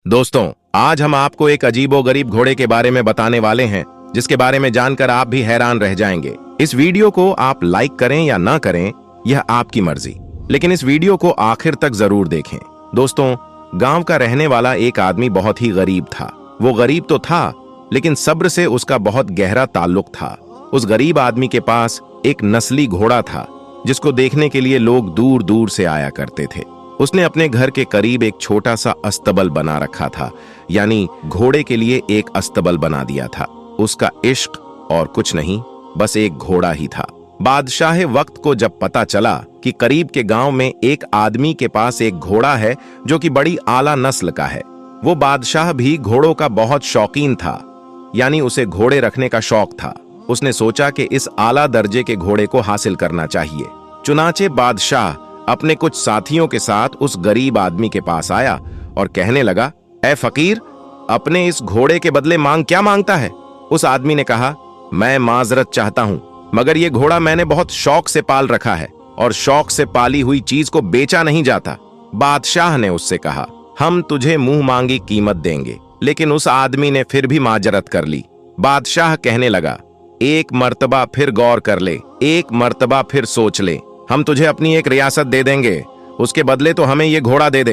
दोस्तों, आज हम आपको एक अजीबोगरीब घोड़े के बारे में बताने वाले हैं, जिसके बारे में जानकर आप भी हैरान रह जाएंगे। इस वीडियो को आप लाइक करें या ना करें, यह आपकी मर्जी, लेकिन इस वीडियो को आखिर तक जरूर देखें। दोस्तों, गांव का रहने वाला एक आदमी बहुत ही गरीब था। वो गरीब तो था, लेकिन सब्र से उसका बहुत गहरा ताल्लुक था। उस गरीब आदमी के पास एक नस्ली घोड़ा था, जिसको देखने के लिए लोग दूर दूर से आया करते थे। उसने अपने घर के करीब एक छोटा सा अस्तबल बना रखा था, यानी घोड़े के लिए एक अस्तबल बना दिया था। उसका इश्क और कुछ नहीं, बस एक घोड़ा ही था। बादशाह वक्त को जब पता चला कि करीब के गांव में एक आदमी के पास एक घोड़ा है जो कि बड़ी आला नस्ल का है, वो बादशाह भी घोड़ों का बहुत शौकीन था, यानी उसे घोड़े रखने का शौक था। उसने सोचा कि इस आला दर्जे के घोड़े को हासिल करना चाहिए। चुनाचे बादशाह अपने कुछ साथियों के साथ उस गरीब आदमी के पास आया और कहने लगा, ऐ फकीर, अपने इस घोड़े के बदले मांग क्या मांगता है? उस आदमी ने कहा, मैं माजरत चाहता हूं, मगर ये घोड़ा मैंने बहुत शौक से पाल रखा है और शौक से पाली हुई चीज को बेचा नहीं जाता। बादशाह ने उससे कहा, हम तुझे मुंह मांगी कीमत देंगे। लेकिन उस आदमी ने फिर भी माजरत कर ली। बादशाह कहने लगा, एक मर्तबा फिर गौर कर ले, एक मर्तबा फिर सोच ले, हम तुझे अपनी एक रियासत दे देंगे, उसके बदले तो हमें ये घोड़ा दे दे।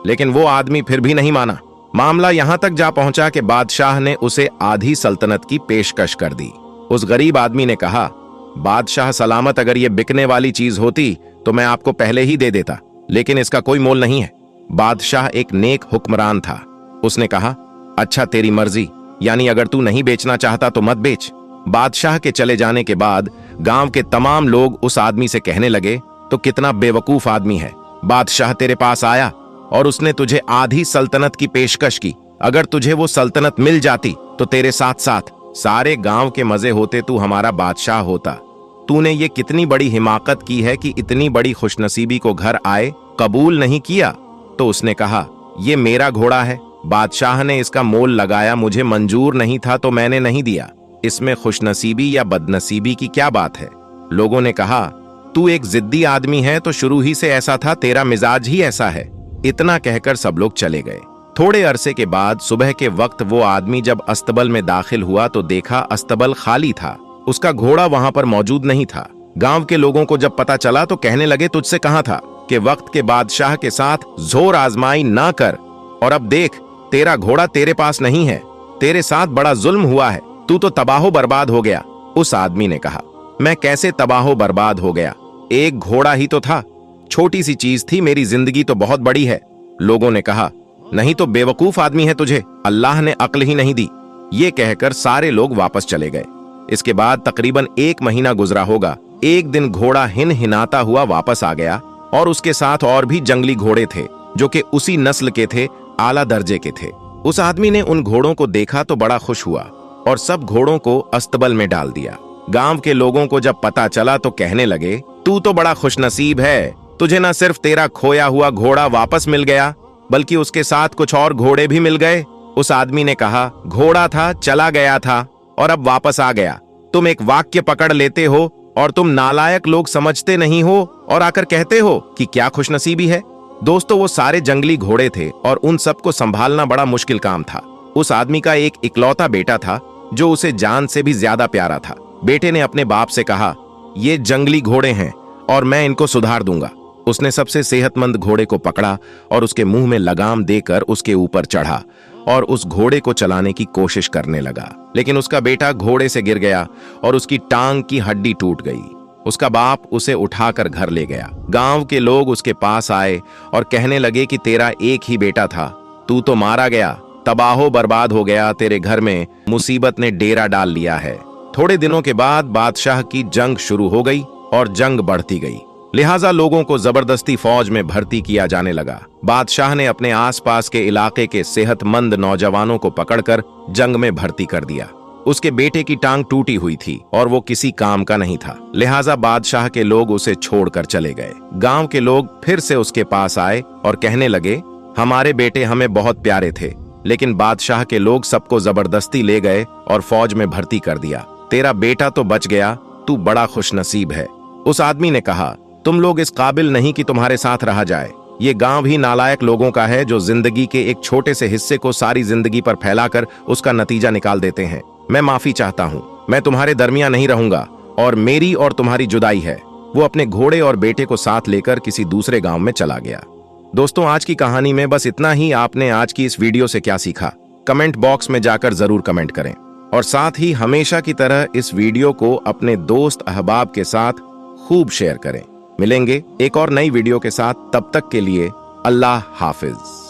लेकिन वो आदमी फिर भी नहीं माना। मामला यहां तक जा पहुंचा कि बादशाह ने उसे आधी सल्तनत की पेशकश कर दी। उस गरीब आदमी ने कहा, बादशाह सलामत, अगर ये बिकने वाली चीज होती तो मैं आपको पहले ही दे देता, लेकिन इसका कोई मोल नहीं है। बादशाह एक नेक हुक्मरान था। उसने कहा, अच्छा तेरी मर्जी, यानी अगर तू नहीं बेचना चाहता तो मत बेच। बादशाह के चले जाने के बाद गांव के तमाम लोग उस आदमी से कहने लगे, तो कितना बेवकूफ आदमी है। बादशाह तेरे पास आया और उसने तुझे आधी सल्तनत की पेशकश की। अगर तुझे वो सल्तनत मिल जाती तो तेरे साथ साथ सारे गांव के मजे होते, तू हमारा बादशाह होता। तूने ये कितनी बड़ी हिमाकत की है कि इतनी बड़ी खुशनसीबी को घर आए कबूल नहीं किया। तो उसने कहा, ये मेरा घोड़ा है, बादशाह ने इसका मोल लगाया, मुझे मंजूर नहीं था तो मैंने नहीं दिया। इसमें खुशनसीबी या बदनसीबी की क्या बात है? लोगों ने कहा, तू एक जिद्दी आदमी है, तो शुरू ही से ऐसा था, तेरा मिजाज ही ऐसा है। इतना कहकर सब लोग चले गए। थोड़े अरसे के बाद सुबह के वक्त वो आदमी जब अस्तबल में दाखिल हुआ तो देखा अस्तबल खाली था, उसका घोड़ा वहां पर मौजूद नहीं था। गांव के लोगों को जब पता चला तो कहने लगे, तुझसे कहा था कि वक्त के बादशाह के साथ जोर आजमाई ना कर, और अब देख तेरा घोड़ा तेरे पास नहीं है, तेरे साथ बड़ा जुल्म हुआ है, तू तो तबाहो बर्बाद हो गया। उस आदमी ने कहा, मैं कैसे तबाहो बर्बाद हो गया? एक घोड़ा ही तो था, छोटी सी चीज थी, मेरी जिंदगी तो बहुत बड़ी है। लोगों ने कहा, नहीं तो बेवकूफ आदमी है, तुझे अल्लाह ने अक्ल ही नहीं दी। ये कहकर सारे लोग वापस चले गए। इसके बाद तकरीबन 1 महीना गुजरा होगा। एक दिन घोड़ा हिनहिनाता हुआ वापस आ गया और उसके साथ और भी जंगली घोड़े थे जो कि उसी नस्ल के थे, आला दर्जे के थे। उस आदमी ने उन घोड़ों को देखा तो बड़ा खुश हुआ और सब घोड़ों को अस्तबल में डाल दिया। गांव के लोगों को जब पता चला तो कहने लगे, तू तो बड़ा खुशनसीब है, तुझे न सिर्फ तेरा खोया हुआ घोड़ा वापस मिल गया, बल्कि उसके साथ कुछ और घोड़े भी मिल गए। उस आदमी ने कहा, घोड़ा था, चला गया था और अब वापस आ गया। तुम एक वाक्य पकड़ लेते हो और तुम नालायक लोग समझते नहीं हो और आकर कहते हो कि क्या खुशनसीबी है। दोस्तों, वो सारे जंगली घोड़े थे और उन सबको संभालना बड़ा मुश्किल काम था। उस आदमी का एक इकलौता बेटा था जो उसे जान से भी ज्यादा प्यारा था। बेटे ने अपने बाप से कहा, ये जंगली घोड़े हैं और मैं इनको सुधार दूंगा। उसने सबसे सेहतमंद घोड़े को पकड़ा और उसके मुंह में लगाम देकर उसके ऊपर चढ़ा और उस घोड़े को चलाने की कोशिश करने लगा। लेकिन उसका बेटा घोड़े से गिर गया और उसकी टांग की हड्डी टूट गई। उसका बाप उसे उठाकर घर ले गया। गांव के लोग उसके पास आए और कहने लगे कि तेरा एक ही बेटा था, तू तो मारा गया, तबाहो बर्बाद हो गया, तेरे घर में मुसीबत ने डेरा डाल लिया है। थोड़े दिनों के बाद बादशाह की जंग शुरू हो गई और जंग बढ़ती गई, लिहाजा लोगों को जबरदस्ती फौज में भर्ती किया जाने लगा। बादशाह ने अपने आसपास के इलाके के सेहतमंद नौजवानों को पकड़कर जंग में भर्ती कर दिया। उसके बेटे की टांग टूटी हुई थी और वो किसी काम का नहीं था, लिहाजा बादशाह के लोग उसे छोड़कर चले गए। गांव के लोग फिर से उसके पास आए और कहने लगे, हमारे बेटे हमें बहुत प्यारे थे, लेकिन बादशाह के लोग सबको जबरदस्ती ले गए और फौज में भर्ती कर दिया। तेरा बेटा तो बच गया, तू बड़ा खुशनसीब है। उस आदमी ने कहा, तुम लोग इस काबिल नहीं कि तुम्हारे साथ रहा जाए, ये गांव भी नालायक लोगों का है जो जिंदगी के एक छोटे से हिस्से को सारी जिंदगी पर फैलाकर उसका नतीजा निकाल देते हैं। मैं माफी चाहता हूँ, मैं तुम्हारे दरमियान नहीं रहूंगा और मेरी और तुम्हारी जुदाई है। वो अपने घोड़े और बेटे को साथ लेकर किसी दूसरे गांव में चला गया। दोस्तों, आज की कहानी में बस इतना ही। आपने आज की इस वीडियो से क्या सीखा, कमेंट बॉक्स में जाकर जरूर कमेंट करें और साथ ही हमेशा की तरह इस वीडियो को अपने दोस्त अहबाब के साथ खूब शेयर करें। मिलेंगे एक और नई वीडियो के साथ, तब तक के लिए अल्लाह हाफिज।